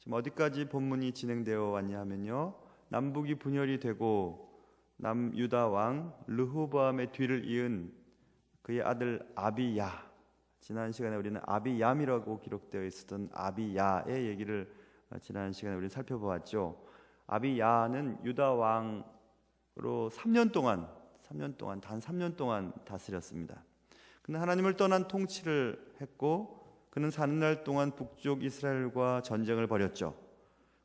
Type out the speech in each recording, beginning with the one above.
지금 어디까지 본문이 진행되어 왔냐 하면요, 남북이 분열이 되고 남유다 왕 르호보암의 뒤를 이은 그의 아들 아비야, 지난 시간에 우리는 아비얌이라고 기록되어 있었던 아비야의 얘기를 지난 시간에 우리는 살펴보았죠. 아비야는 유다 왕으로 3년 동안 단 3년 동안 다스렸습니다. 그는 하나님을 떠난 통치를 했고, 그는 사는 날 동안 북쪽 이스라엘과 전쟁을 벌였죠.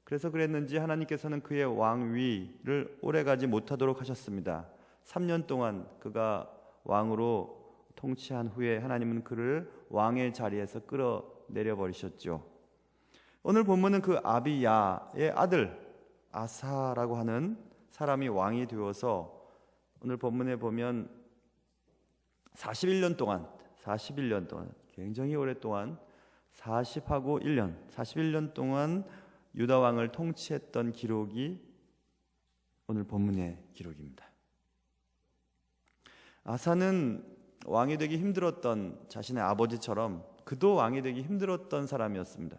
그래서 그랬는지 하나님께서는 그의 왕위를 오래가지 못하도록 하셨습니다. 3년 동안 그가 왕으로 통치한 후에 하나님은 그를 왕의 자리에서 끌어내려 버리셨죠. 오늘 본문은 그 아비야의 아들 아사라고 하는 사람이 왕이 되어서, 오늘 본문에 보면 41년 동안 굉장히 오랫동안 41년 동안 유다 왕을 통치했던 기록이 오늘 본문의 기록입니다. 아사는 왕이 되기 힘들었던 자신의 아버지처럼 그도 왕이 되기 힘들었던 사람이었습니다.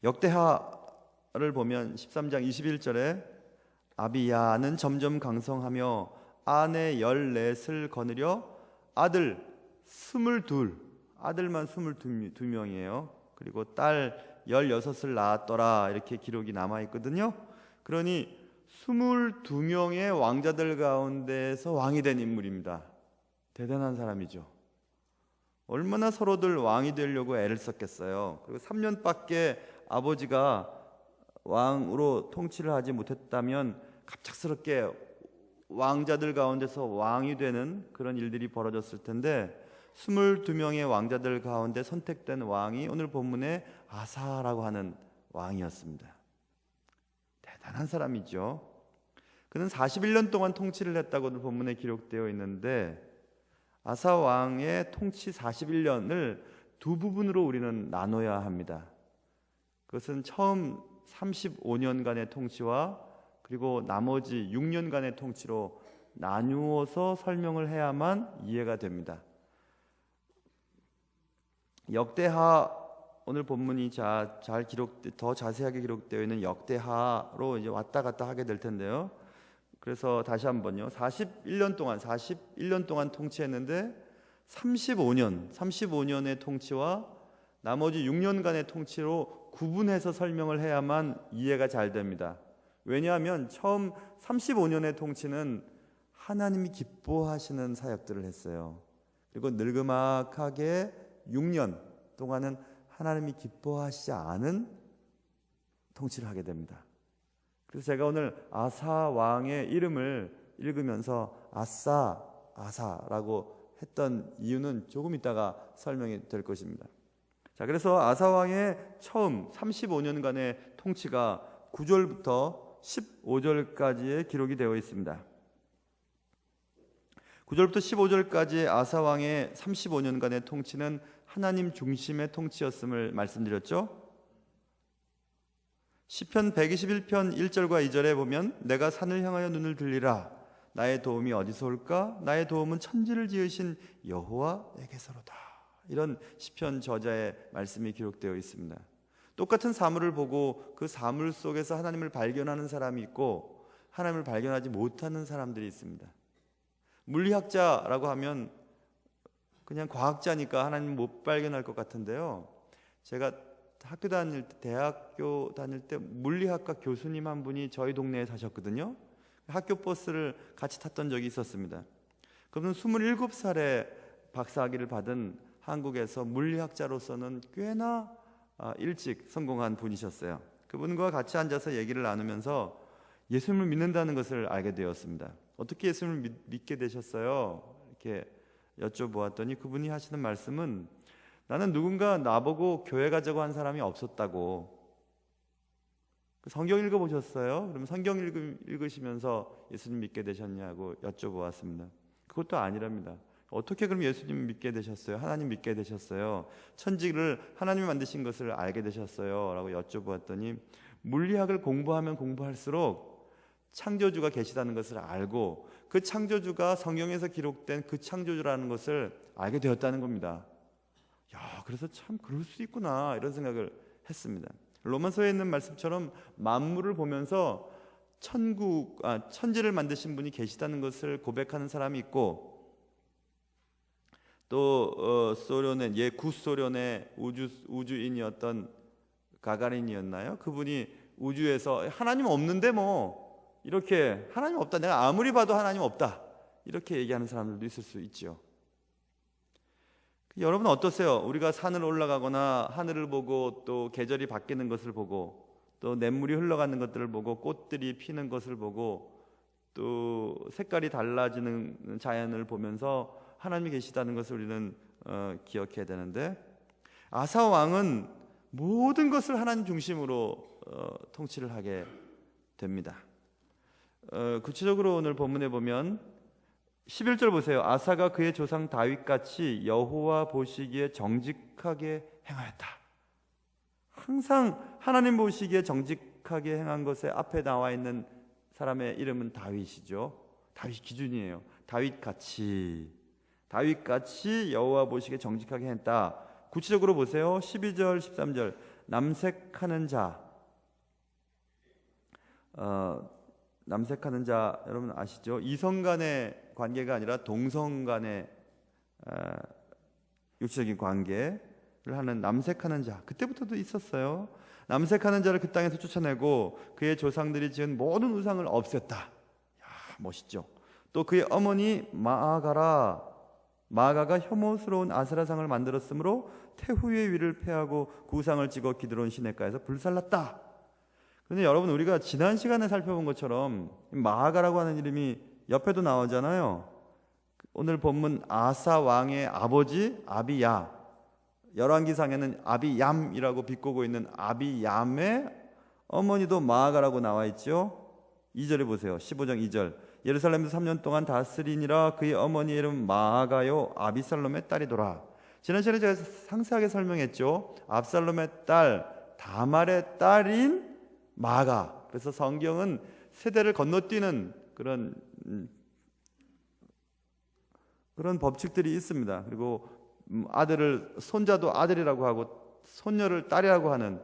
역대하를 보면 13장 21절에 아비야는 점점 강성하며 아내 14을 거느려 아들만 22명이에요. 그리고 딸 16을 낳았더라, 이렇게 기록이 남아있거든요. 그러니 22명의 왕자들 가운데서 왕이 된 인물입니다. 대단한 사람이죠. 얼마나 서로들 왕이 되려고 애를 썼겠어요. 그리고 3년밖에 아버지가 왕으로 통치를 하지 못했다면 갑작스럽게 왕자들 가운데서 왕이 되는 그런 일들이 벌어졌을 텐데, 22명의 왕자들 가운데 선택된 왕이 오늘 본문의 아사라고 하는 왕이었습니다. 대단한 사람이죠. 그는 41년 동안 통치를 했다고 오늘 본문에 기록되어 있는데, 아사 왕의 통치 41년을 두 부분으로 우리는 나눠야 합니다. 그것은 처음 35년간의 통치와 그리고 나머지 6년간의 통치로 나누어서 설명을 해야만 이해가 됩니다. 역대하, 오늘 본문이 더 자세하게 기록되어 있는 역대하로 이제 왔다 갔다 하게 될 텐데요. 그래서 다시 한번요. 41년 동안 통치했는데 35년의 통치와 나머지 6년간의 통치로 구분해서 설명을 해야만 이해가 잘 됩니다. 왜냐하면 처음 35년의 통치는 하나님이 기뻐하시는 사역들을 했어요. 그리고 늙음막하게 6년 동안은 하나님이 기뻐하시지 않은 통치를 하게 됩니다. 그래서 제가 오늘 아사 왕의 이름을 읽으면서 아사라고 했던 이유는 조금 있다가 설명이 될 것입니다. 자, 그래서 아사 왕의 처음 35년간의 통치가 9절부터 15절까지의 기록이 되어 있습니다. 9절부터 15절까지 아사 왕의 35년간의 통치는 하나님 중심의 통치였음을 말씀드렸죠. 시편 121편 1절과 2절에 보면 내가 산을 향하여 눈을 들리라. 나의 도움이 어디서 올까? 나의 도움은 천지를 지으신 여호와에게서로다. 이런 시편 저자의 말씀이 기록되어 있습니다. 똑같은 사물을 보고 그 사물 속에서 하나님을 발견하는 사람이 있고 하나님을 발견하지 못하는 사람들이 있습니다. 물리학자라고 하면 그냥 과학자니까 하나님을 못 발견할 것 같은데요. 제가 대학교 다닐 때 물리학과 교수님 한 분이 저희 동네에 사셨거든요. 학교 버스를 같이 탔던 적이 있었습니다. 그분은 27살에 박사학위를 받은 한국에서 물리학자로서는 꽤나 일찍 성공한 분이셨어요. 그분과 같이 앉아서 얘기를 나누면서 예수님을 믿는다는 것을 알게 되었습니다. 어떻게 예수님을 믿게 되셨어요? 이렇게 여쭤보았더니 그분이 하시는 말씀은 나는 누군가 나보고 교회 가자고 한 사람이 없었다고. 성경 읽어보셨어요? 그럼 성경 읽으시면서 예수님 믿게 되셨냐고 여쭤보았습니다. 그것도 아니랍니다. 어떻게 그럼 예수님 믿게 되셨어요? 하나님 믿게 되셨어요? 천지를 하나님이 만드신 것을 알게 되셨어요? 라고 여쭤보았더니 물리학을 공부하면 공부할수록 창조주가 계시다는 것을 알고 그 창조주가 성경에서 기록된 그 창조주라는 것을 알게 되었다는 겁니다. 야, 그래서 참 그럴 수 있구나 이런 생각을 했습니다. 로마서에 있는 말씀처럼 만물을 보면서 천지를 만드신 분이 계시다는 것을 고백하는 사람이 있고, 또 소련의 구소련의 우주인이었던 가가린이었나요? 그분이 우주에서 하나님 없는데 뭐 이렇게 하나님 없다, 내가 아무리 봐도 하나님 없다, 이렇게 얘기하는 사람들도 있을 수 있죠. 여러분 어떠세요? 우리가 산을 올라가거나 하늘을 보고 또 계절이 바뀌는 것을 보고 또 냇물이 흘러가는 것들을 보고 꽃들이 피는 것을 보고 또 색깔이 달라지는 자연을 보면서 하나님이 계시다는 것을 우리는 기억해야 되는데, 아사 왕은 모든 것을 하나님 중심으로 통치를 하게 됩니다. 구체적으로 오늘 본문에 보면 11절 보세요. 아사가 그의 조상 다윗같이 여호와 보시기에 정직하게 행하였다. 항상 하나님 보시기에 정직하게 행한 것에 앞에 나와 있는 사람의 이름은 다윗이죠. 다윗 기준이에요. 다윗같이 여호와 보시기에 정직하게 했다. 구체적으로 보세요. 12절 13절 남색하는 자, 남색하는 자 여러분 아시죠? 이성 간의 관계가 아니라 동성 간의 육체적인 관계를 하는 남색하는 자, 그때부터도 있었어요. 남색하는 자를 그 땅에서 쫓아내고 그의 조상들이 지은 모든 우상을 없앴다. 야, 멋있죠. 또 그의 어머니 마아가가 혐오스러운 아세라상을 만들었으므로 태후의 위를 패하고 그 우상을 찍어 기드론 시내가에서 불살랐다. 그런데 여러분, 우리가 지난 시간에 살펴본 것처럼 마아가라고 하는 이름이 옆에도 나오잖아요. 오늘 본문 아사 왕의 아버지 아비야, 열왕기상에는 아비얌이라고 비꼬고 있는 아비얌의 어머니도 마아가라고 나와 있죠. 2절에 보세요. 15장 2절 예루살렘에서 3년 동안 다스리니라. 그의 어머니의 이름은 마아가요 아비살롬의 딸이더라. 지난 시간에 제가 상세하게 설명했죠. 압살롬의 딸 다말의 딸인 마아가. 그래서 성경은 세대를 건너뛰는 그런 법칙들이 있습니다. 그리고 아들을 손자도 아들이라고 하고 손녀를 딸이라고 하는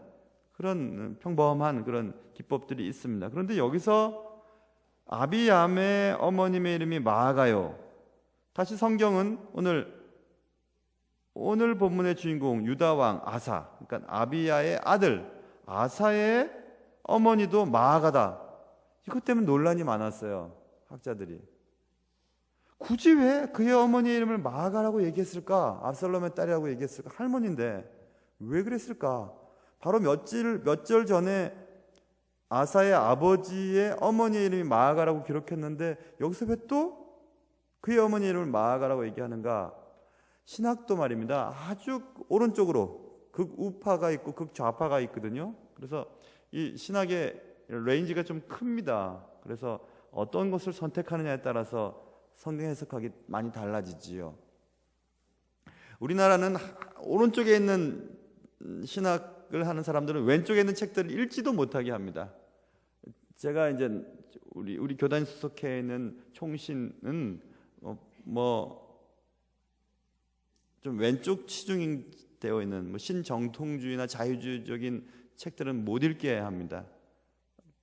그런 평범한 그런 기법들이 있습니다. 그런데 여기서 아비얌의 어머님의 이름이 마아가요. 다시 성경은 오늘 본문의 주인공 유다 왕 아사, 그러니까 아비야의 아들 아사의 어머니도 마아가다. 이것 때문에 논란이 많았어요. 학자들이 굳이 왜 그의 어머니의 이름을 마아가라고 얘기했을까? 압살롬의 딸이라고 얘기했을까? 할머니인데 왜 그랬을까? 바로 몇 절 전에 아사의 아버지의 어머니의 이름이 마아가라고 기록했는데 여기서 왜 또 그의 어머니의 이름을 마아가라고 얘기하는가? 신학도 말입니다. 아주 오른쪽으로 극우파가 있고 극좌파가 있거든요. 그래서 이 신학의 레인지가 좀 큽니다. 그래서 어떤 것을 선택하느냐에 따라서 성경 해석하기 많이 달라지지요. 우리나라는 오른쪽에 있는 신학을 하는 사람들은 왼쪽에 있는 책들을 읽지도 못하게 합니다. 제가 이제 우리 교단 수석회에 있는 총신은 좀 왼쪽 치중되어 있는 신정통주의나 자유주의적인 책들은 못 읽게 합니다.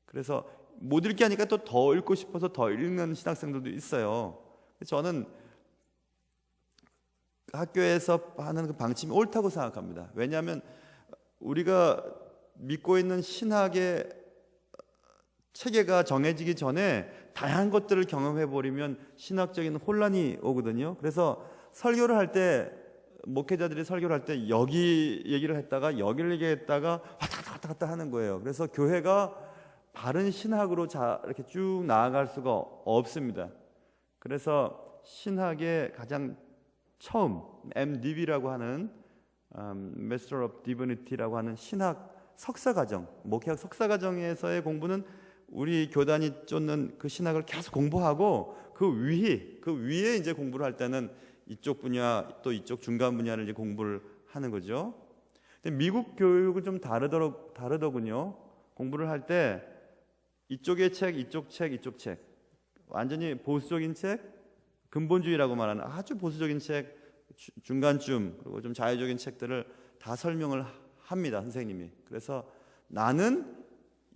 그래서 못 읽게 하니까 또 더 읽고 싶어서 더 읽는 신학생들도 있어요. 저는 학교에서 하는 그 방침이 옳다고 생각합니다. 왜냐하면 우리가 믿고 있는 신학의 체계가 정해지기 전에 다양한 것들을 경험해 버리면 신학적인 혼란이 오거든요. 그래서 설교를 할 때, 목회자들이 설교를 할 때 여기 얘기를 했다가 여기를 얘기했다가 왔다 갔다 하는 거예요. 그래서 교회가 바른 신학으로 이렇게 쭉 나아갈 수가 없습니다. 그래서 신학의 가장 처음 MDB라고 하는 Master of Divinity라고 하는 신학 석사과정, 목회학 석사과정에서의 공부는 우리 교단이 쫓는 그 신학을 계속 공부하고 그 위에 이제 공부를 할 때는 이쪽 분야 또 이쪽 중간 분야를 이제 공부를 하는 거죠. 근데 미국 교육은 좀 다르더군요. 공부를 할 때 이쪽의 책, 이쪽 책, 완전히 보수적인 책, 근본주의라고 말하는 아주 보수적인 책, 중간쯤, 그리고 좀 자유적인 책들을 다 설명을 합니다, 선생님이. 그래서 나는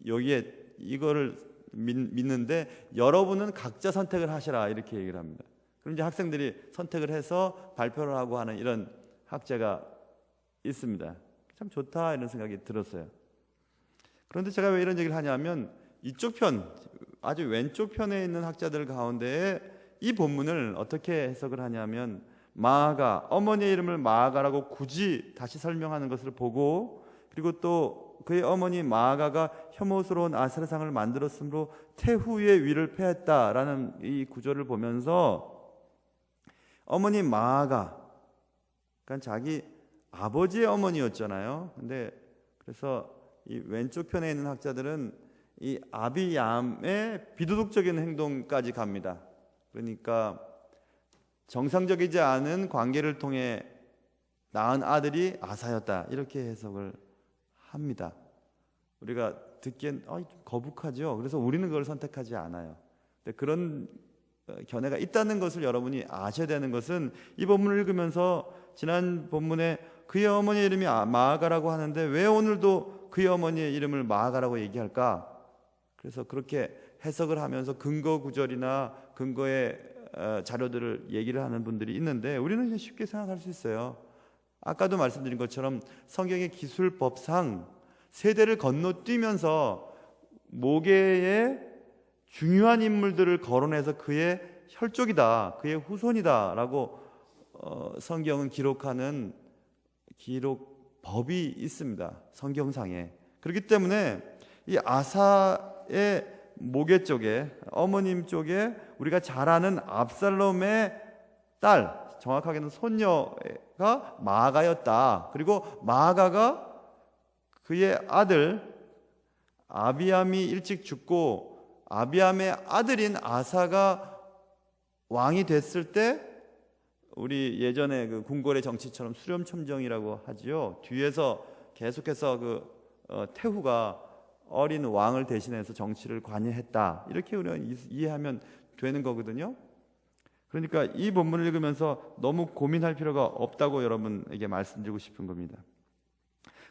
여기에 이거를 믿는데 여러분은 각자 선택을 하시라, 이렇게 얘기를 합니다. 그럼 이제 학생들이 선택을 해서 발표를 하고 하는 이런 학제가 있습니다. 참 좋다, 이런 생각이 들었어요. 그런데 제가 왜 이런 얘기를 하냐면, 이쪽 편, 아주 왼쪽 편에 있는 학자들 가운데 이 본문을 어떻게 해석을 하냐면, 마아가, 어머니의 이름을 마아가라고 굳이 다시 설명하는 것을 보고, 그리고 또 그의 어머니 마아가가 혐오스러운 아세라상을 만들었으므로 태후의 위를 패했다라는 이 구절을 보면서, 어머니 마아가, 그러니까 자기 아버지의 어머니였잖아요. 근데 그래서 이 왼쪽 편에 있는 학자들은 이 아비얌의 비도덕적인 행동까지 갑니다. 그러니까 정상적이지 않은 관계를 통해 낳은 아들이 아사였다, 이렇게 해석을 합니다. 우리가 듣기엔 좀 거북하죠. 그래서 우리는 그걸 선택하지 않아요. 근데 그런 견해가 있다는 것을 여러분이 아셔야 되는 것은, 이 본문을 읽으면서 지난 본문에 그의 어머니의 이름이 마아가라고 하는데 왜 오늘도 그의 어머니의 이름을 마아가라고 얘기할까? 그래서 그렇게 해석을 하면서 근거 구절이나 근거의 자료들을 얘기를 하는 분들이 있는데, 우리는 쉽게 생각할 수 있어요. 아까도 말씀드린 것처럼 성경의 기술법상 세대를 건너뛰면서 모계의 중요한 인물들을 거론해서 그의 혈족이다, 그의 후손이다라고 성경은 기록하는 기록법이 있습니다, 성경상에. 그렇기 때문에 이 아사의 모계 쪽에, 어머님 쪽에 우리가 잘 아는 압살롬의 딸, 정확하게는 손녀가 마아가였다. 그리고 마아가가 그의 아들 아비암이 일찍 죽고 아비암의 아들인 아사가 왕이 됐을 때, 우리 예전에 그 궁궐의 정치처럼 수렴청정이라고 하지요. 뒤에서 계속해서 태후가 어린 왕을 대신해서 정치를 관여했다, 이렇게 우리가 이해하면 되는 거거든요. 그러니까 이 본문을 읽으면서 너무 고민할 필요가 없다고 여러분에게 말씀드리고 싶은 겁니다.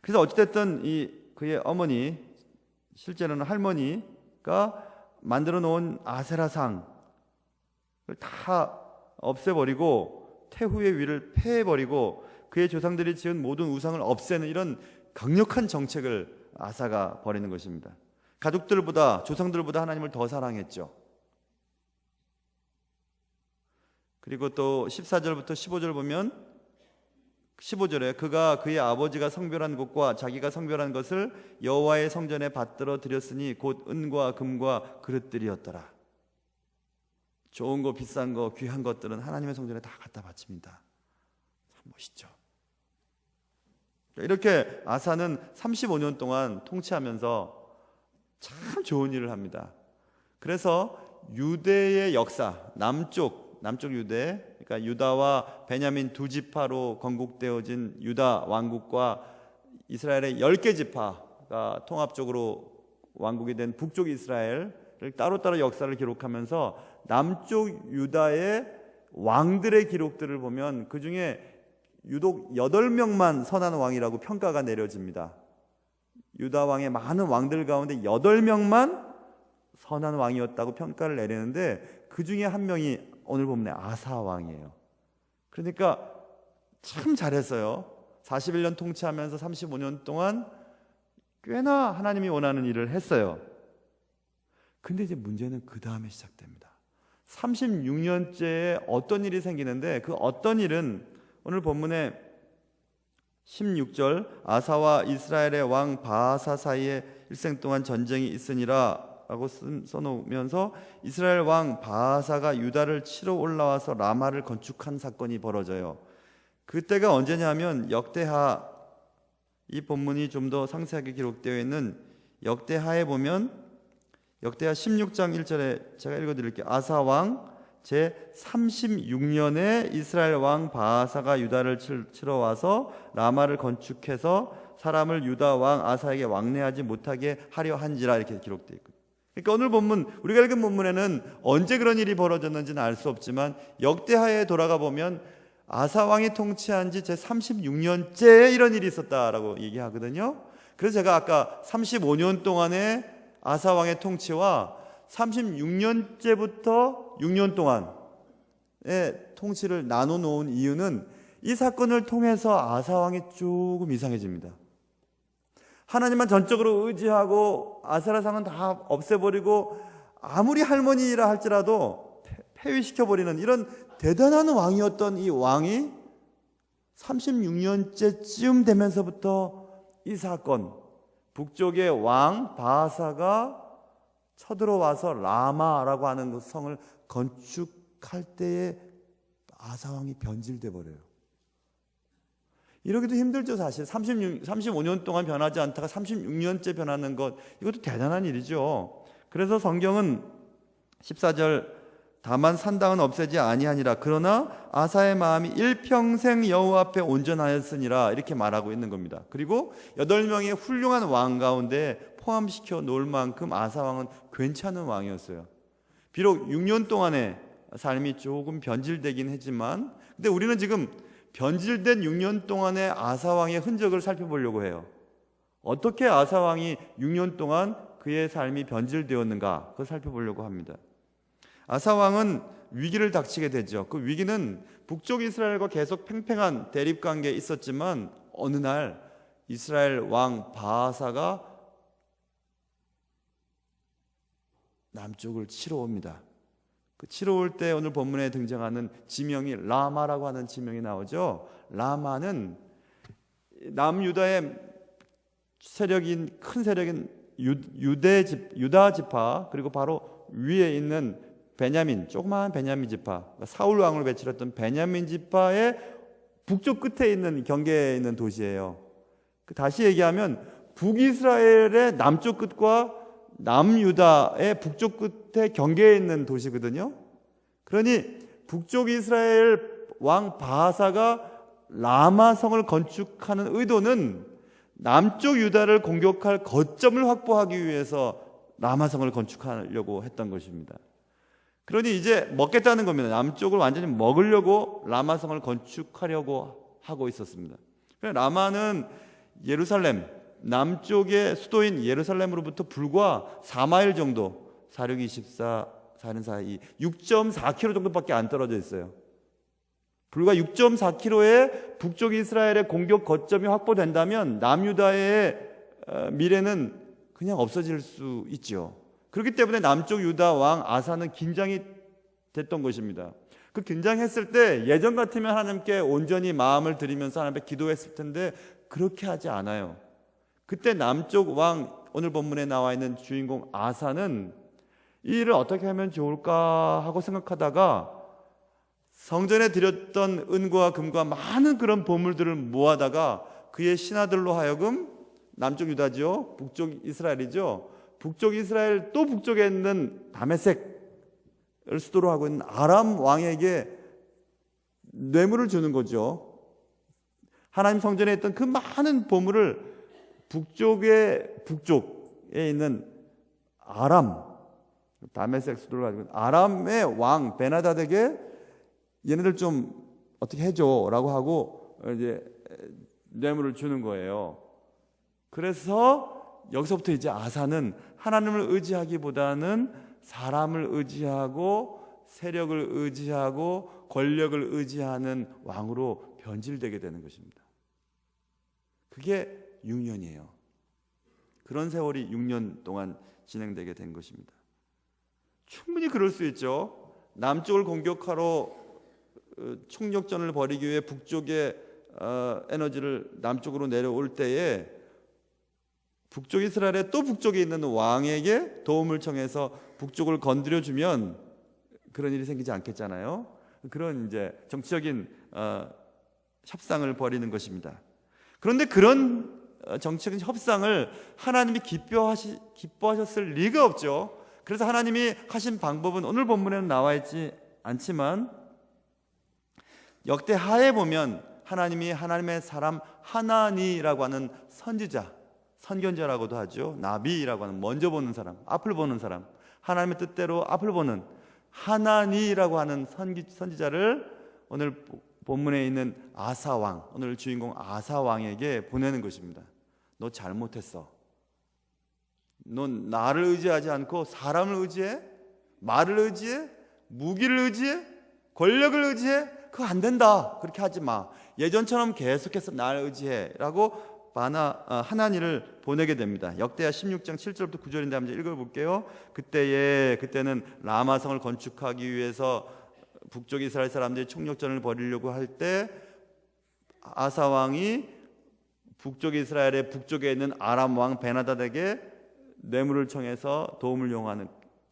그래서 어찌됐든 그의 어머니, 실제로는 할머니가 만들어 놓은 아세라상을 다 없애버리고 태후의 위를 패해버리고 그의 조상들이 지은 모든 우상을 없애는 이런 강력한 정책을 아사가 벌이는 것입니다. 가족들보다, 조상들보다 하나님을 더 사랑했죠. 그리고 또 14절부터 15절 보면, 15절에 그가 그의 아버지가 성별한 것과 자기가 성별한 것을 여호와의 성전에 받들어 드렸으니 곧 은과 금과 그릇들이었더라. 좋은 거, 비싼 거, 귀한 것들은 하나님의 성전에 다 갖다 바칩니다. 참 멋있죠. 이렇게 아사는 35년 동안 통치하면서 참 좋은 일을 합니다. 그래서 유대의 역사, 남쪽 유대, 그러니까 유다와 베냐민 두 지파로 건국되어진 유다 왕국과 이스라엘의 10개 지파가 통합적으로 왕국이 된 북쪽 이스라엘을 따로따로 역사를 기록하면서 남쪽 유다의 왕들의 기록들을 보면 그 중에 유독 8명만 선한 왕이라고 평가가 내려집니다. 유다 왕의 많은 왕들 가운데 8명만 선한 왕이었다고 평가를 내리는데, 그 중에 한 명이 오늘 본문의 아사 왕이에요. 그러니까 참 잘했어요. 41년 통치하면서 35년 동안 꽤나 하나님이 원하는 일을 했어요. 근데 이제 문제는 그 다음에 시작됩니다. 36년째에 어떤 일이 생기는데, 그 어떤 일은 오늘 본문의 16절, 아사와 이스라엘의 왕 바하사 사이에 일생 동안 전쟁이 있으니라 라고 써놓으면서, 이스라엘 왕 바하사가 유다를 치러 올라와서 라마를 건축한 사건이 벌어져요. 그때가 언제냐면 역대하, 이 본문이 좀 더 상세하게 기록되어 있는 역대하에 보면, 역대하 16장 1절에 제가 읽어드릴게요. 아사 왕 제 36년에 이스라엘 왕 바하사가 유다를 치러 와서 라마를 건축해서 사람을 유다 왕 아사에게 왕래하지 못하게 하려 한지라, 이렇게 기록되어 있거든요. 그러니까 오늘 본문, 우리가 읽은 본문에는 언제 그런 일이 벌어졌는지는 알 수 없지만 역대하에 돌아가 보면 아사 왕이 통치한 지 제 36년째에 이런 일이 있었다라고 얘기하거든요. 그래서 제가 아까 35년 동안의 아사 왕의 통치와 36년째부터 6년 동안의 통치를 나눠 놓은 이유는 이 사건을 통해서 아사 왕이 조금 이상해집니다. 하나님만 전적으로 의지하고 아세라상은 다 없애버리고 아무리 할머니라 할지라도 폐위시켜버리는 이런 대단한 왕이었던 이 왕이 36년째쯤 되면서부터 이 사건, 북쪽의 왕 바하사가 쳐들어와서 라마라고 하는 그 성을 건축할 때에 아사 왕이 변질돼 버려요. 이러기도 힘들죠. 사실 35년 동안 변하지 않다가 36년째 변하는 것, 이것도 대단한 일이죠. 그래서 성경은 14절 다만 산당은 없애지 아니하니라 그러나 아사의 마음이 일평생 여호와 앞에 온전하였으니라 이렇게 말하고 있는 겁니다. 그리고 8명의 훌륭한 왕 가운데 포함시켜 놓을 만큼 아사 왕은 괜찮은 왕이었어요. 비록 6년 동안의 삶이 조금 변질되긴 했지만, 근데 우리는 지금 변질된 6년 동안의 아사 왕의 흔적을 살펴보려고 해요. 어떻게 아사 왕이 6년 동안 그의 삶이 변질되었는가, 그걸 살펴보려고 합니다. 아사 왕은 위기를 닥치게 되죠. 그 위기는 북쪽 이스라엘과 계속 팽팽한 대립 관계에 있었지만 어느 날 이스라엘 왕 바하사가 남쪽을 치러 옵니다. 그 치러 올 때 오늘 본문에 등장하는 지명이 라마라고 하는 지명이 나오죠. 라마는 남유다의 세력인 큰 세력인 유다 지파, 그리고 바로 위에 있는 베냐민, 조그마한 베냐민 지파, 사울 왕으로 배출했던 베냐민 지파의 북쪽 끝에 있는 경계에 있는 도시예요. 다시 얘기하면 북이스라엘의 남쪽 끝과 남유다의 북쪽 끝에 경계에 있는 도시거든요. 그러니 북쪽 이스라엘 왕 바하사가 라마성을 건축하는 의도는 남쪽 유다를 공격할 거점을 확보하기 위해서 라마성을 건축하려고 했던 것입니다. 그러니 이제 먹겠다는 겁니다. 남쪽을 완전히 먹으려고 라마성을 건축하려고 하고 있었습니다. 라마는 예루살렘, 남쪽의 수도인 예루살렘으로부터 불과 4마일 정도, 4, 6, 24, 4는 4, 2, 6.4km 정도밖에 안 떨어져 있어요. 불과 6.4km의 북쪽 이스라엘의 공격 거점이 확보된다면 남유다의 미래는 그냥 없어질 수 있죠. 그렇기 때문에 남쪽 유다 왕 아사는 긴장이 됐던 것입니다. 그 긴장했을 때 예전 같으면 하나님께 온전히 마음을 드리면서 하나님께 기도했을 텐데 그렇게 하지 않아요. 그때 남쪽 왕, 오늘 본문에 나와 있는 주인공 아사는 이 일을 어떻게 하면 좋을까 하고 생각하다가 성전에 드렸던 은과 금과 많은 그런 보물들을 모아다가 그의 신하들로 하여금, 남쪽 유다죠, 북쪽 이스라엘이죠, 북쪽 이스라엘 또 북쪽에 있는 다메섹을 수도로 하고 있는 아람 왕에게 뇌물을 주는 거죠. 하나님 성전에 있던 그 많은 보물을 북쪽에 있는 아람, 다메섹 수도를 가지고 아람의 왕 베나다드에게 얘네들 좀 어떻게 해줘라고 하고 이제 뇌물을 주는 거예요. 그래서 여기서부터 이제 아사는 하나님을 의지하기보다는 사람을 의지하고 세력을 의지하고 권력을 의지하는 왕으로 변질되게 되는 것입니다. 그게 6년이에요. 그런 세월이 6년 동안 진행되게 된 것입니다. 충분히 그럴 수 있죠. 남쪽을 공격하러 총력전을 벌이기 위해 북쪽의 에너지를 남쪽으로 내려올 때에 북쪽 이스라엘의 또 북쪽에 있는 왕에게 도움을 청해서 북쪽을 건드려주면 그런 일이 생기지 않겠잖아요. 그런 이제 정치적인 협상을 벌이는 것입니다. 그런데 그런 정치적인 협상을 하나님이 기뻐하셨을 리가 없죠. 그래서 하나님이 하신 방법은 오늘 본문에는 나와 있지 않지만 역대하에 보면 하나님이 하나님의 사람 하나니라고 하는 선지자, 선견자라고도 하죠. 나비라고 하는 먼저 보는 사람, 앞을 보는 사람, 하나님의 뜻대로 앞을 보는 하나니라고 하는 선지자를 오늘 본문에 있는 아사 왕, 오늘 주인공 아사 왕에게 보내는 것입니다. 너 잘못했어. 넌 나를 의지하지 않고 사람을 의지해? 말을 의지해? 무기를 의지해? 권력을 의지해? 그거 안 된다. 그렇게 하지 마. 예전처럼 계속해서 나를 의지해 라고 하나니를 보내게 됩니다. 역대하 16장 7절부터 9절인데 한번 읽어볼게요. 그때는 라마성을 건축하기 위해서 북쪽 이스라엘 사람들이 총력전을 벌이려고 할 때 아사 왕이 북쪽 이스라엘의 북쪽에 있는 아람 왕 베나닷에게 뇌물을 청해서 도움을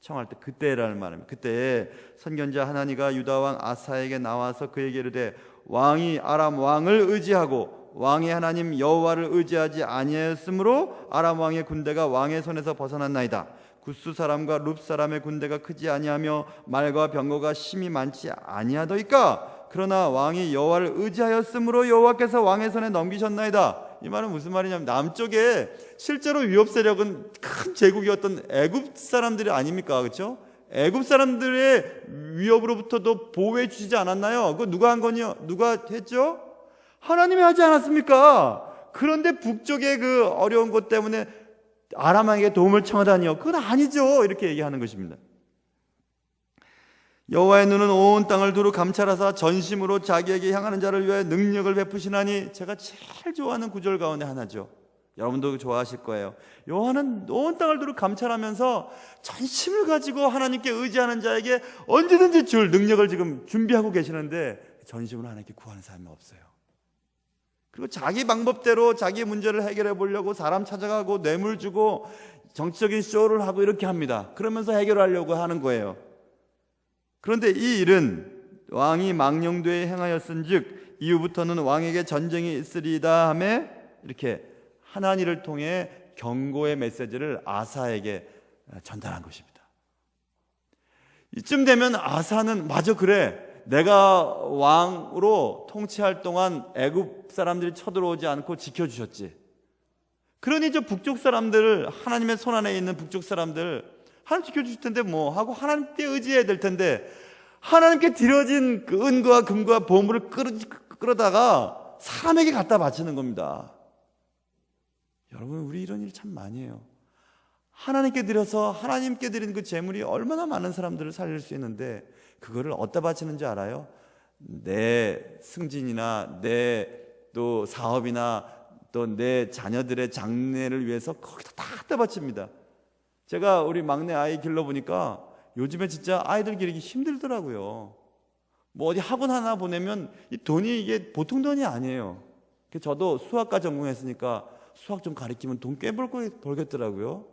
청할 때 그때라는 말입니다. 그때 선견자 하나니가 유다 왕 아사에게 나와서 그에게 이르되 왕이 아람 왕을 의지하고 왕의 하나님 여호와를 의지하지 아니하였으므로 아람 왕의 군대가 왕의 손에서 벗어났나이다. 구스 사람과 룹 사람의 군대가 크지 아니하며 말과 병거가 심히 많지 아니하더이까. 그러나 왕이 여호와를 의지하였으므로 여호와께서 왕의 손에 넘기셨나이다. 이 말은 무슨 말이냐면 남쪽에 실제로 위협 세력은 큰 제국이었던 애굽 사람들이 아닙니까? 그렇죠? 애굽 사람들의 위협으로부터도 보호해 주시지 않았나요? 그거 누가 한 거냐? 누가 했죠? 하나님이 하지 않았습니까? 그런데 북쪽의 그 어려운 것 때문에 아람 왕에게 도움을 청하다니요? 그건 아니죠. 이렇게 얘기하는 것입니다. 여호와의 눈은 온 땅을 두루 감찰하사 전심으로 자기에게 향하는 자를 위하여 능력을 베푸시나니. 제가 제일 좋아하는 구절 가운데 하나죠. 여러분도 좋아하실 거예요. 여호와는 온 땅을 두루 감찰하면서 전심을 가지고 하나님께 의지하는 자에게 언제든지 줄 능력을 지금 준비하고 계시는데 전심으로 하나님께 구하는 사람이 없어요. 그리고 자기 방법대로 자기 문제를 해결해 보려고 사람 찾아가고 뇌물 주고 정치적인 쇼를 하고 이렇게 합니다. 그러면서 해결하려고 하는 거예요. 그런데 이 일은 왕이 망령되이 행하였은즉 이후부터는 왕에게 전쟁이 있으리이다 하며 이렇게 하나니를 통해 경고의 메시지를 아사에게 전달한 것입니다. 이쯤 되면 아사는 맞아, 그래, 내가 왕으로 통치할 동안 애굽 사람들이 쳐들어오지 않고 지켜주셨지. 그러니 저 북쪽 사람들, 하나님의 손안에 있는 북쪽 사람들 하나님 지켜주실 텐데 뭐 하고 하나님께 의지해야 될 텐데 하나님께 드려진 그 은과 금과 보물을 끌어다가 사람에게 갖다 바치는 겁니다. 여러분, 우리 이런 일 참 많이 해요. 하나님께 드려서 하나님께 드린 그 재물이 얼마나 많은 사람들을 살릴 수 있는데 그거를 어디다 바치는지 알아요? 내 승진이나 내 또 사업이나 또 내 자녀들의 장래를 위해서 거기다 다 갖다 바칩니다. 제가 우리 막내 아이 길러보니까 요즘에 진짜 아이들 기르기 힘들더라고요. 뭐 어디 학원 하나 보내면 이 돈이 이게 보통 돈이 아니에요. 저도 수학과 전공했으니까 수학 좀 가르치면 돈 꽤 벌겠더라고요.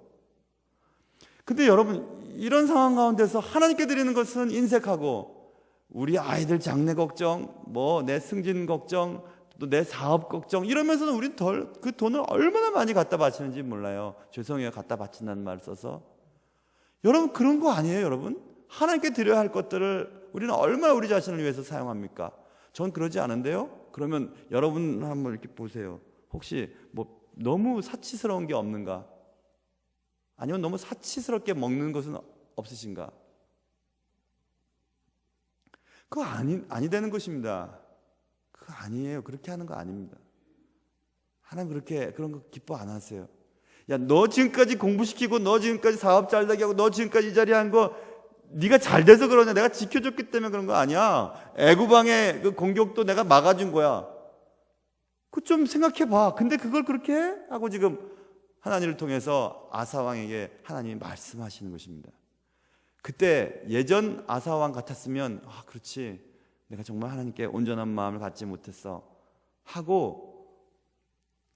근데 여러분, 이런 상황 가운데서 하나님께 드리는 것은 인색하고 우리 아이들 장래 걱정, 뭐 내 승진 걱정, 또 내 사업 걱정 이러면서는 우리는 그 돈을 얼마나 많이 갖다 바치는지 몰라요. 죄송해요, 갖다 바친다는 말을 써서. 여러분, 그런 거 아니에요. 여러분, 하나님께 드려야 할 것들을 우리는 얼마나 우리 자신을 위해서 사용합니까? 전 그러지 않은데요. 그러면 여러분 한번 이렇게 보세요. 혹시 뭐 너무 사치스러운 게 없는가? 아니면 너무 사치스럽게 먹는 것은 없으신가? 그거 아니 되는 것입니다. 그거 아니에요. 그렇게 하는 거 아닙니다. 하나님 그런 거 기뻐 안 하세요. 야, 너 지금까지 공부시키고 너 지금까지 사업 잘 되게 하고 너 지금까지 이 자리에 한 거 네가 잘 돼서 그러냐? 내가 지켜줬기 때문에 그런 거 아니야. 애굽왕의 그 공격도 내가 막아준 거야. 그 좀 생각해 봐. 근데 그걸 그렇게 해? 하고 지금 하나님을 통해서 아사왕에게 하나님이 말씀하시는 것입니다. 그때 예전 아사왕 같았으면 그렇지, 내가 정말 하나님께 온전한 마음을 갖지 못했어 하고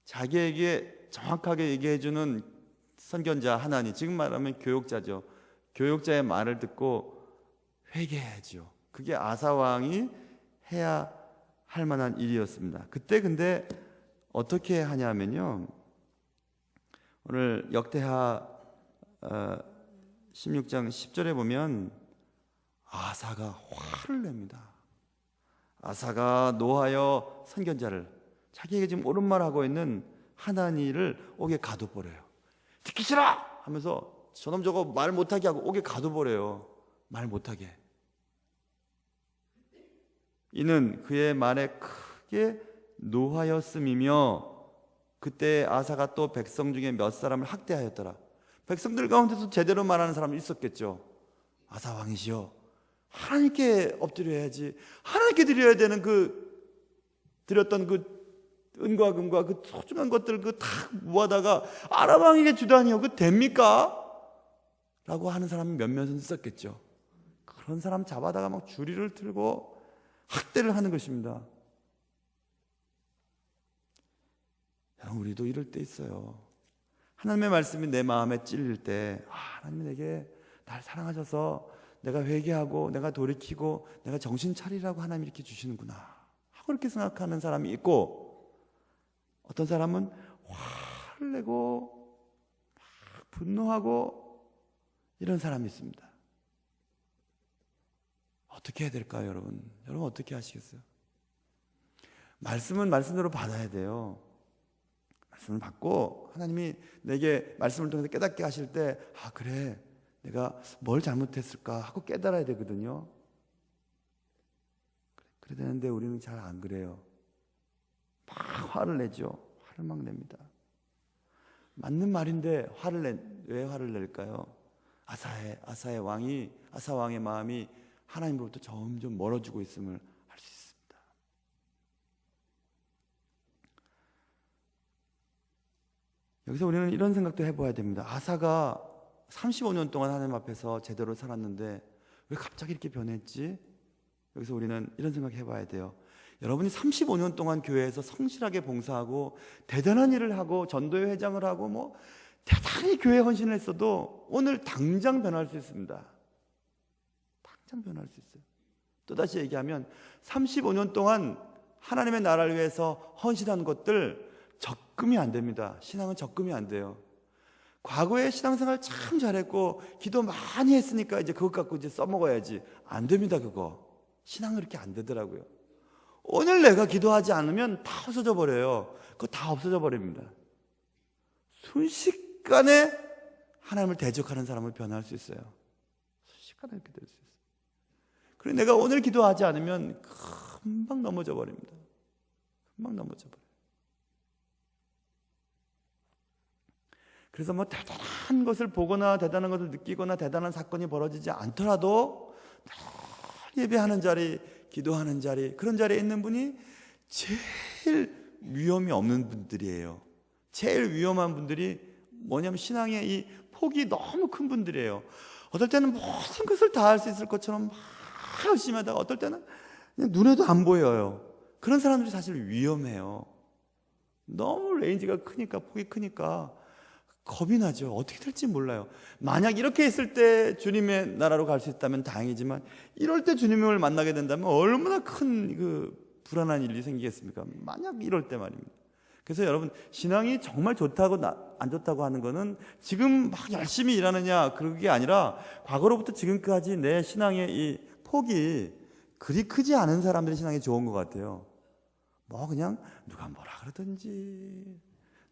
자기에게 정확하게 얘기해주는 선견자 하나님, 지금 말하면 교육자죠. 교육자의 말을 듣고 회개해야죠. 그게 아사왕이 해야 할 만한 일이었습니다. 그때 근데 어떻게 하냐면요, 오늘 역대하 16장 10절에 보면 아사가 화를 냅니다. 아사가 노하여 선견자를, 자기에게 지금 옳은 말 하고 있는 하나니를 옥에 가둬버려요. 듣기 싫어 하면서 저놈 저거 말 못하게 하고 옥에 가둬버려요. 말 못하게. 이는 그의 말에 크게 노하였음이며 그때 아사가 또 백성 중에 몇 사람을 학대하였더라. 백성들 가운데서 제대로 말하는 사람이 있었겠죠. 아사 왕이시여, 하나님께 엎드려야지, 하나님께 드려야 되는 드렸던 은과 금과 소중한 것들 다 모아다가 아람 왕에게 주다니요, 됩니까? 라고 하는 사람이 몇몇은 있었겠죠. 그런 사람 잡아다가 막 주리를 틀고 학대를 하는 것입니다. 여러분, 우리도 이럴 때 있어요. 하나님의 말씀이 내 마음에 찔릴 때, 하나님이 내게 날 사랑하셔서 내가 회개하고 내가 돌이키고 내가 정신 차리라고 하나님이 이렇게 주시는구나 하고 그렇게 생각하는 사람이 있고, 어떤 사람은 화를 내고 막 분노하고 이런 사람이 있습니다. 어떻게 해야 될까요, 여러분? 여러분 어떻게 하시겠어요? 말씀은 말씀대로 받아야 돼요. 말씀을 받고 하나님이 내게 말씀을 통해서 깨닫게 하실 때, 그래, 내가 뭘 잘못했을까 하고 깨달아야 되거든요. 그래야 되는데 우리는 잘 안 그래요. 막 화를 내죠. 화를 막 냅니다. 맞는 말인데 왜 화를 낼까요? 아사 왕의 마음이 하나님으로부터 점점 멀어지고 있음을 알 수 있습니다. 여기서 우리는 이런 생각도 해봐야 됩니다. 아사가 35년 동안 하나님 앞에서 제대로 살았는데 왜 갑자기 이렇게 변했지? 여기서 우리는 이런 생각 해봐야 돼요. 여러분이 35년 동안 교회에서 성실하게 봉사하고 대단한 일을 하고 전도회 회장을 하고 대단히 교회에 헌신을 했어도 오늘 당장 변할 수 있습니다. 당장 변할 수 있어요. 또다시 얘기하면 35년 동안 하나님의 나라를 위해서 헌신한 것들 적금이 안 됩니다. 신앙은 적금이 안 돼요. 과거에 신앙생활 참 잘했고 기도 많이 했으니까 이제 그것 갖고 이제 써먹어야지. 안 됩니다. 그거 신앙은 그렇게 안 되더라고요. 오늘 내가 기도하지 않으면 다 없어져 버려요. 그거 다 없어져 버립니다. 순식간에 하나님을 대적하는 사람을 변할 수 있어요. 순식간에 이렇게 될 수 있어요. 그리고 내가 오늘 기도하지 않으면 금방 넘어져 버립니다. 금방 넘어져 버려요. 그래서 대단한 것을 보거나 대단한 것을 느끼거나 대단한 사건이 벌어지지 않더라도 늘 예배하는 자리, 기도하는 자리, 그런 자리에 있는 분이 제일 위험이 없는 분들이에요. 제일 위험한 분들이 뭐냐면 신앙의 이 폭이 너무 큰 분들이에요. 어떨 때는 모든 것을 다 할 수 있을 것처럼 막 열심히 하다가 어떨 때는 그냥 눈에도 안 보여요. 그런 사람들이 사실 위험해요. 너무 레인지가 크니까, 폭이 크니까 겁이 나죠. 어떻게 될지 몰라요. 만약 이렇게 있을 때 주님의 나라로 갈 수 있다면 다행이지만 이럴 때 주님을 만나게 된다면 얼마나 큰 불안한 일이 생기겠습니까? 만약 이럴 때 말입니다. 그래서 여러분, 신앙이 정말 좋다고 안 좋다고 하는 거는 지금 막 열심히 일하느냐 그게 아니라 과거로부터 지금까지 내 신앙의 이 폭이 그리 크지 않은 사람들의 신앙이 좋은 것 같아요. 그냥 누가 뭐라 그러든지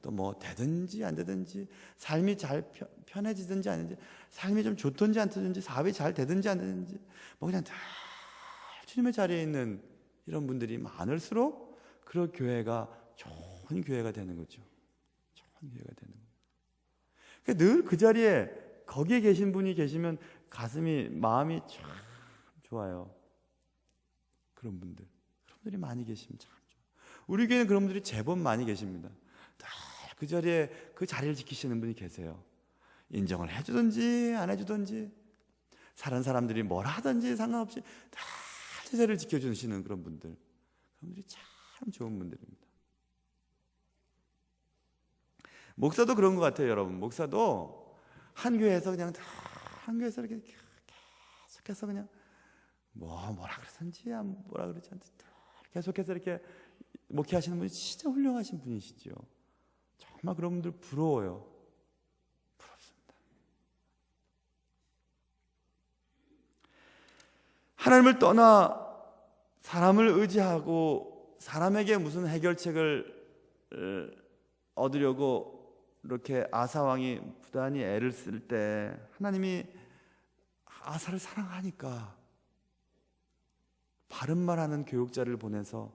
또 되든지 안 되든지 삶이 잘 편해지든지 안 되든지 삶이 좀 좋든지 안 좋든지 사업이 잘 되든지 안 되든지 그냥 다 주님의 자리에 있는 이런 분들이 많을수록 그런 교회가 좋은 교회가 되는 거죠. 좋은 교회가 되는 거예요. 늘 그 자리에 거기에 계신 분이 계시면 마음이 참 좋아요. 그런 분들이 많이 계시면 참 좋아요. 우리 교회는 그런 분들이 제법 많이 계십니다. 그 자리에 그 자리를 지키시는 분이 계세요. 인정을 해주든지 안 해주든지 다른 사람들이 뭐라 하든지 상관없이 다 제자리를 지켜주시는 그런 분들이 참 좋은 분들입니다. 목사도 그런 것 같아요, 여러분. 목사도 한 교회에서 한 교회에서 이렇게 계속해서 그냥 뭐라 그러든지 뭐라 그러지 않든지 계속해서 이렇게 목회하시는 분이 진짜 훌륭하신 분이시죠. 정말 그런 분들 부러워요. 부럽습니다. 하나님을 떠나 사람을 의지하고 사람에게 무슨 해결책을 얻으려고 이렇게 아사 왕이 부단히 애를 쓸 때 하나님이 아사를 사랑하니까 바른 말하는 교육자를 보내서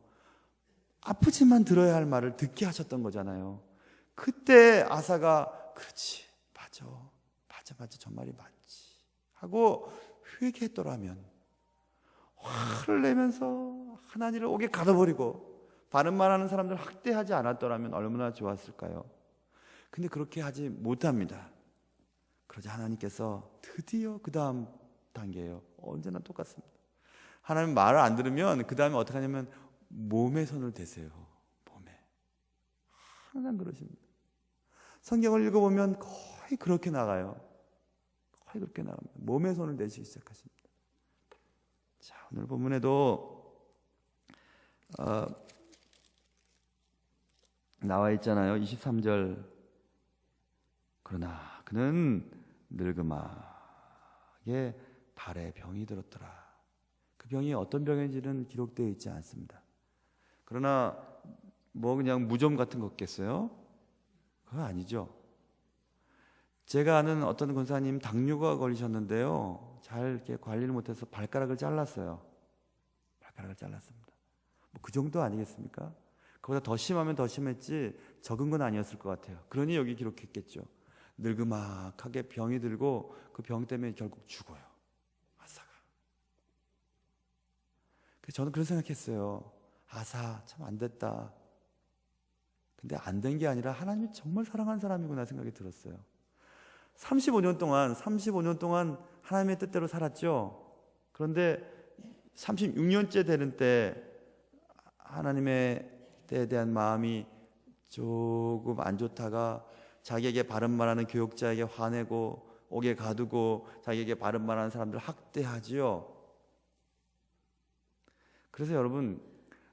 아프지만 들어야 할 말을 듣게 하셨던 거잖아요. 그때 아사가 그렇지, 맞아, 저 말이 맞지 하고 회개했더라면, 화를 내면서 하나님을 옥에 가둬버리고 바른 말하는 사람들 학대하지 않았더라면 얼마나 좋았을까요? 근데 그렇게 하지 못합니다. 그러자 하나님께서 드디어 그 다음 단계예요. 언제나 똑같습니다. 하나님 말을 안 들으면 그 다음에 어떻게 하냐면 몸에 손을 대세요. 몸에. 항상 그러십니다. 성경을 읽어보면 거의 그렇게 나가요. 거의 그렇게 나갑니다. 몸에 손을 대시기 시작하십니다. 자, 오늘 본문에도 나와 있잖아요. 23절. 그러나 그는 늙음하게 발에 병이 들었더라. 그 병이 어떤 병인지는 기록되어 있지 않습니다. 그러나 뭐 그냥 무좀 같은 거겠어요? 그거 아니죠. 제가 아는 어떤 권사님 당뇨가 걸리셨는데요, 잘 이렇게 관리를 못해서 발가락을 잘랐어요. 발가락을 잘랐습니다. 뭐 그 정도 아니겠습니까? 그보다 더 심하면 더 심했지 적은 건 아니었을 것 같아요. 그러니 여기 기록했겠죠. 늙음막하게 병이 들고 그 병 때문에 결국 죽어요. 아사가. 그래서 저는 그런 생각했어요. 아사 참 안 됐다. 근데 안 된 게 아니라 하나님이 정말 사랑하는 사람이구나 생각이 들었어요. 35년 동안 하나님의 뜻대로 살았죠. 그런데 36년째 되는 때 하나님의 때에 대한 마음이 조금 안 좋다가 자기에게 바른 말하는 교육자에게 화내고 옥에 가두고 자기에게 바른 말하는 사람들 학대하지요. 그래서 여러분,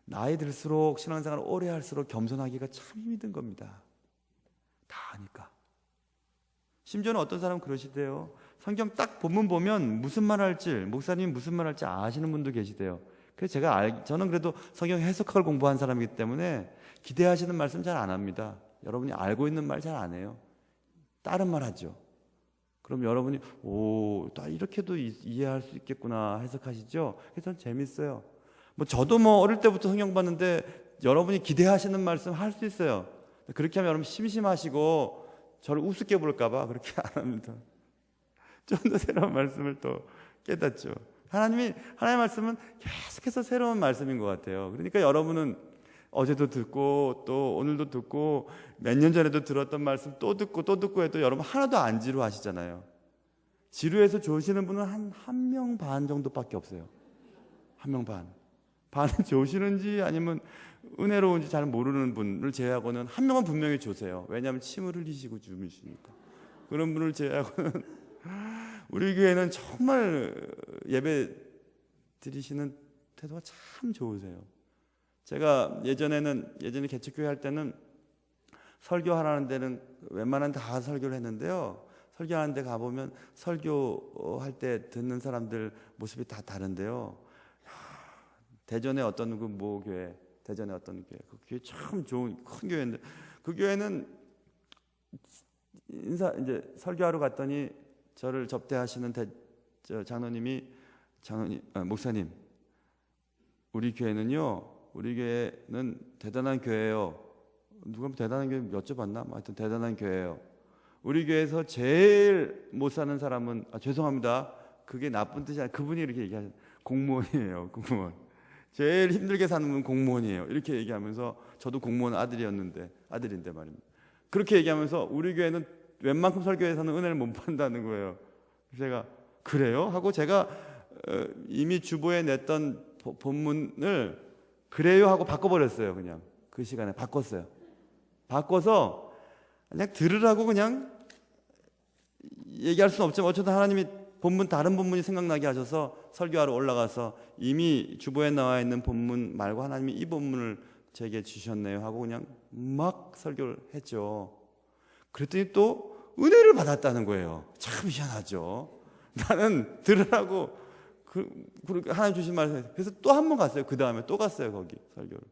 나이 들수록 신앙생활을 오래 할수록 겸손하기가 참 힘이 든 겁니다. 다 아니까. 심지어는 어떤 사람은 그러시대요. 성경 딱 본문 보면 무슨 말 할지, 목사님이 무슨 말 할지 아시는 분도 계시대요. 그래서 저는 그래도 성경 해석학을 공부한 사람이기 때문에 기대하시는 말씀 잘 안 합니다. 여러분이 알고 있는 말 잘 안 해요. 다른 말 하죠. 그럼 여러분이 나 이렇게도 이해할 수 있겠구나 해석하시죠. 그래서 재밌어요. 저도 어릴 때부터 성경 봤는데 여러분이 기대하시는 말씀 할 수 있어요. 그렇게 하면 여러분 심심하시고 저를 우습게 볼까봐 그렇게 안 합니다. 좀 더 새로운 말씀을 또 깨닫죠. 하나님의 말씀은 계속해서 새로운 말씀인 것 같아요. 그러니까 여러분은 어제도 듣고 또 오늘도 듣고 몇 년 전에도 들었던 말씀 또 듣고 해도 여러분 하나도 안 지루하시잖아요. 지루해서 좋으시는 분은 한 명 반 정도밖에 없어요. 한 명 반. 반은 좋으시는지 아니면 은혜로운지 잘 모르는 분을 제외하고는 한 명은 분명히 좋으세요. 왜냐하면 침을 흘리시고 주무시니까. 그런 분을 제외하고는 우리 교회는 정말 예배 드리시는 태도가 참 좋으세요. 제가 예전에 개척교회 할 때는 설교하라는 데는 웬만한 다 설교를 했는데요, 설교하는 데 가보면 설교할 때 듣는 사람들 모습이 다 다른데요, 대전에 어떤 교회, 그 교회 참 좋은 큰 교회인데, 그 교회는 이제 설교하러 갔더니 저를 접대하시는 목사님, 우리 교회는 대단한 교회예요. 누가 대단한 교회 여쭤봤나? 하여튼 대단한 교회예요. 우리 교회에서 제일 못 사는 사람은 죄송합니다. 그게 나쁜 뜻이 아니라 그분이 이렇게 얘기하죠. 공무원이에요. 공무원. 제일 힘들게 사는 분은 공무원이에요. 이렇게 얘기하면서 저도 공무원 아들인데 말입니다. 그렇게 얘기하면서 우리 교회는 웬만큼 설교에서는 은혜를 못 받는다는 거예요. 제가 그래요? 하고 제가 이미 주보에 냈던 본문을 그래요 하고 바꿔버렸어요. 그냥 그 시간에 바꿔서 그냥 들으라고 그냥 얘기할 수는 없지만 어쨌든 하나님이 다른 본문이 생각나게 하셔서 설교하러 올라가서 이미 주보에 나와 있는 본문 말고 하나님이 이 본문을 제게 주셨네요 하고 그냥 막 설교를 했죠. 그랬더니 또 은혜를 받았다는 거예요. 참 희한하죠. 나는 들으라고 하나님 주신 말씀. 그래서 또 한 번 갔어요. 그 다음에 또 갔어요. 거기 설교를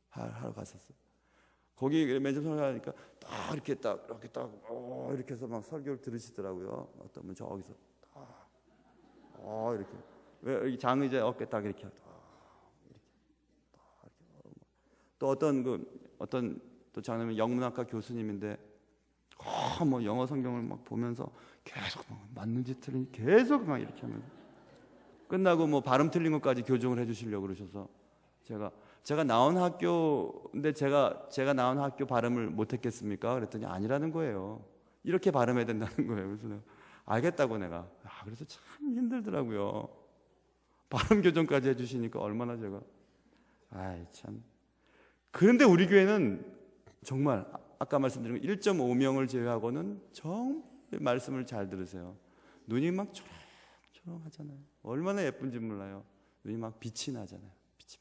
하러 갔었어요. 거기 맨 처음 설교하니까 이렇게 해서 막 설교를 들으시더라고요. 어떤 분 저기서 이렇게 왜 장의자 어깨 딱 이렇게 또 어떤 또 장로님 영문학과 교수님인데 뭐 영어 성경을 막 보면서 계속 막 맞는지 틀린지 계속 막 이렇게 하면서 끝나고 뭐 발음 틀린 것까지 교정을 해주시려고 그러셔서 제가 나온 학교인데 제가 나온 학교 발음을 못했겠습니까? 그랬더니 아니라는 거예요. 이렇게 발음해야 된다는 거예요. 그래서 내가 알겠다고 내가 그래서 참 힘들더라고요. 발음 교정까지 해주시니까 얼마나 제가 참. 그런데 우리 교회는 정말 아까 말씀드린 1.5명을 제외하고는 정말 말씀을 잘 들으세요. 눈이 막 초롱초롱하잖아요. 얼마나 예쁜지 몰라요. 눈이 막 빛이 나잖아요. 빛이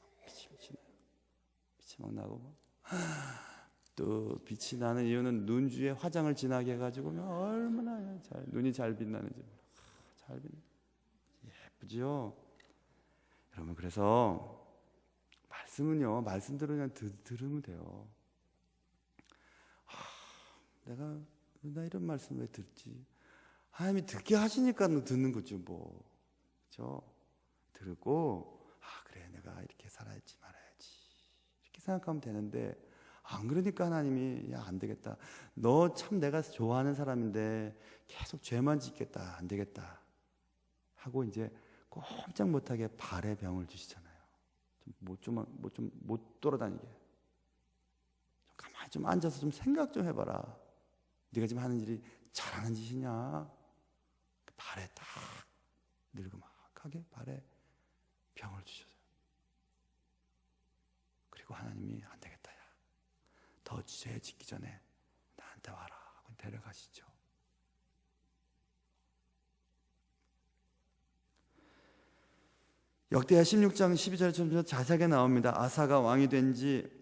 막 나고 또 빛이 나는 이유는 눈 주에 화장을 진하게 해가지고 얼마나 눈이 잘 빛나는지 잘 빛나. 예쁘지요. 여러분 그래서 말씀은요, 말씀대로 그냥 들으면 돼요. 나 이런 말씀 왜 듣지? 하나님이 듣게 하시니까 듣는 거죠, 뭐. 그렇죠? 들고 그래 내가 이렇게 살아야지 말아야지 이렇게 생각하면 되는데 안 그러니까 하나님이 안 되겠다. 너 참 내가 좋아하는 사람인데 계속 죄만 짓겠다. 안 되겠다. 하고 이제 꼼짝 못하게 발의 병을 주시잖아요. 못 돌아다니게. 좀 가만히 좀 앉아서 좀 생각 좀 해봐라. 네가 지금 하는 일이 잘하는 짓이냐? 발에 딱 늙음하게 발에 병을 주셔서 그리고 하나님이 안 되겠다. 야, 더 죄 짓기 전에 나한테 와라 하고 데려가시죠. 역대하 16장 12절에 자세하게 나옵니다. 아사가 왕이 된 지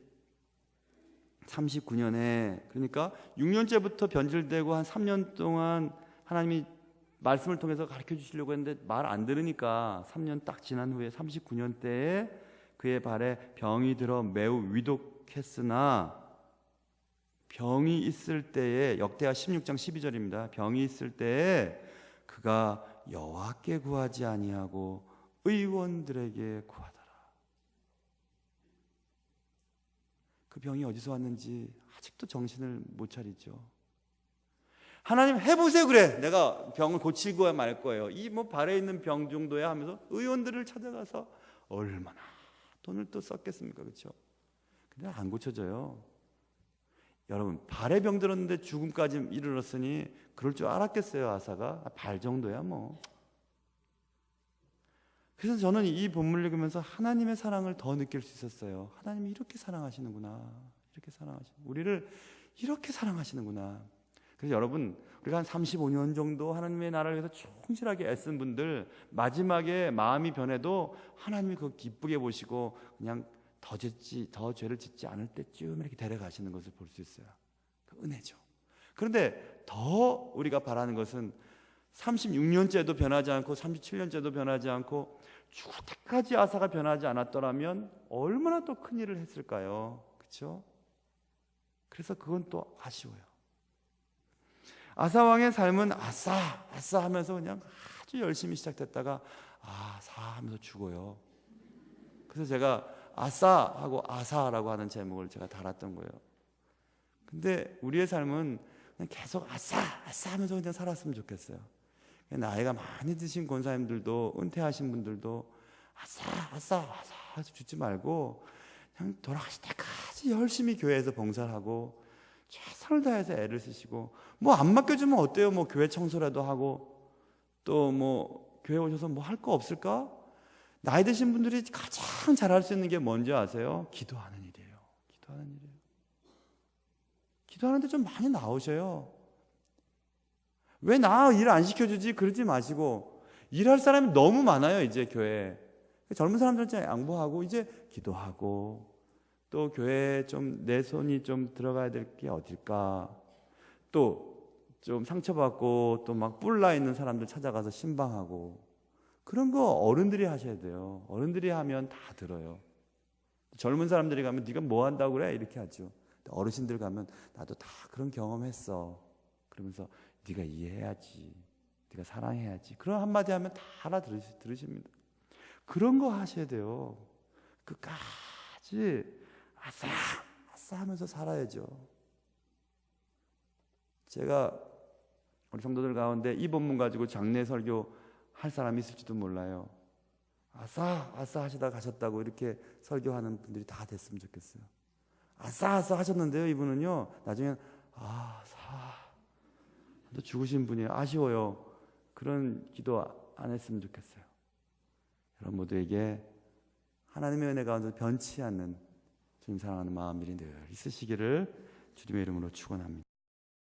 39년에 그러니까 6년째부터 변질되고 한 3년 동안 하나님이 말씀을 통해서 가르쳐 주시려고 했는데 말 안 들으니까 3년 딱 지난 후에 39년 때에 그의 발에 병이 들어 매우 위독했으나 병이 있을 때에 역대하 16장 12절입니다. 병이 있을 때에 그가 여호와께 구하지 아니하고 의원들에게 구하더라. 그 병이 어디서 왔는지 아직도 정신을 못 차리죠. 하나님 해보세요. 그래 내가 병을 고치고 말 거예요. 이 뭐 발에 있는 병 정도야 하면서 의원들을 찾아가서 얼마나 돈을 또 썼겠습니까? 그렇죠? 근데 안 고쳐져요. 여러분 발에 병 들었는데 죽음까지 이르렀으니 그럴 줄 알았겠어요? 아사가 발 정도야 뭐. 그래서 저는 이 본문을 읽으면서 하나님의 사랑을 더 느낄 수 있었어요. 하나님이 이렇게 사랑하시는구나. 우리를 이렇게 사랑하시는구나. 그래서 여러분 우리가 한 35년 정도 하나님의 나라를 위해서 충실하게 애쓴 분들 마지막에 마음이 변해도 하나님이 그거 기쁘게 보시고 그냥 더 죄를 짓지 않을 때쯤 이렇게 데려가시는 것을 볼 수 있어요. 그 은혜죠. 그런데 더 우리가 바라는 것은 36년째도 변하지 않고 37년째도 변하지 않고 죽을 때까지 아사가 변하지 않았더라면 얼마나 또 큰 일을 했을까요? 그렇죠? 그래서 그건 또 아쉬워요. 아사 왕의 삶은 아싸 하면서 그냥 아주 열심히 시작됐다가 아사 하면서 죽어요. 그래서 제가 아싸 하고 아사라고 하는 제목을 제가 달았던 거예요. 근데 우리의 삶은 그냥 계속 아싸 하면서 그냥 살았으면 좋겠어요. 나이가 많이 드신 권사님들도 은퇴하신 분들도 아싸 죽지 말고 그냥 돌아가실 때까지 열심히 교회에서 봉사하고 최선을 다해서 애를 쓰시고 뭐 안 맡겨주면 어때요? 뭐 교회 청소라도 하고 또 뭐 교회 오셔서 뭐 할 거 없을까? 나이 드신 분들이 가장 잘할 수 있는 게 뭔지 아세요? 기도하는 일이에요. 기도하는데 좀 많이 나오셔요. 왜 나 일 안 시켜주지? 그러지 마시고 일할 사람이 너무 많아요. 이제 교회에 젊은 사람들한테 양보하고 이제 기도하고 또 교회에 좀 내 손이 좀 들어가야 될 게 어딜까? 또 좀 상처받고 또 막 뿔나 있는 사람들 찾아가서 신방하고 그런 거 어른들이 하셔야 돼요. 어른들이 하면 다 들어요. 젊은 사람들이 가면 네가 뭐 한다고 그래? 이렇게 하죠. 어르신들 가면 나도 다 그런 경험했어. 그러면서 네가 이해해야지. 네가 사랑해야지. 그런 한마디 하면 다 알아들으십니다. 그런 거 하셔야 돼요. 끝까지 아싸 아싸 하면서 살아야죠. 제가 우리 성도들 가운데 이 본문 가지고 장례 설교 할 사람이 있을지도 몰라요. 아싸 아싸 하시다 가셨다고 이렇게 설교하는 분들이 다 됐으면 좋겠어요. 아싸 아싸 하셨는데요, 이분은요 나중에 또 죽으신 분이 아쉬워요. 그런 기도 안 했으면 좋겠어요. 여러분 모두에게 하나님의 은혜 가운데 변치 않는 주님 사랑하는 마음들이 늘 있으시기를 주님의 이름으로 축원합니다.